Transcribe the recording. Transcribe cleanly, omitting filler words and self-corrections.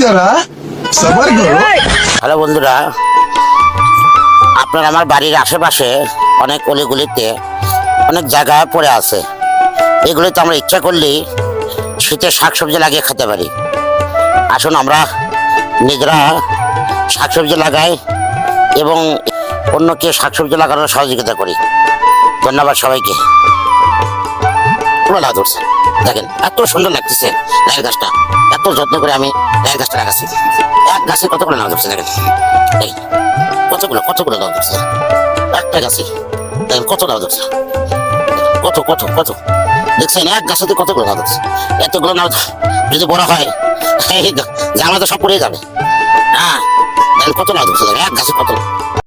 जरा सबर करो। হ্যালো বন্ধুরা, আপনার আমার বাড়ির আশেপাশে অনেক অলিগলিতে অনেক জায়গায় পড়ে আছে। এগুলিতে আমরা ইচ্ছা করলেই শীতের শাকসবজি লাগিয়ে খেতে পারি। আসুন আমরা নিজেরা শাকসবজি লাগাই এবং অন্যকে শাকসবজি লাগানোর সহযোগিতা করি। ধন্যবাদ সবাইকে। পুরো লাভ ধরছে, দেখেন এত সুন্দর লাগতেছে লাইয়ের গাছটা। এত যত্ন করে আমি লাইয়ের গাছটা লাগাচ্ছি। এক গাছে কতগুলো লাভ ধরছে দেখেন, কতগুলো লাভ ধরছে একটা গাছে। দেখেন কত লাভ ধরছে, কত কত কত দেখছেন এক গাছতে কতগুলো লাভ ধরছে। এতগুলো নাও যদি বড় হয় জামা তো সব পড়ে যাবে। হ্যাঁ, কত লাভ ধরছে এক গাছে কত।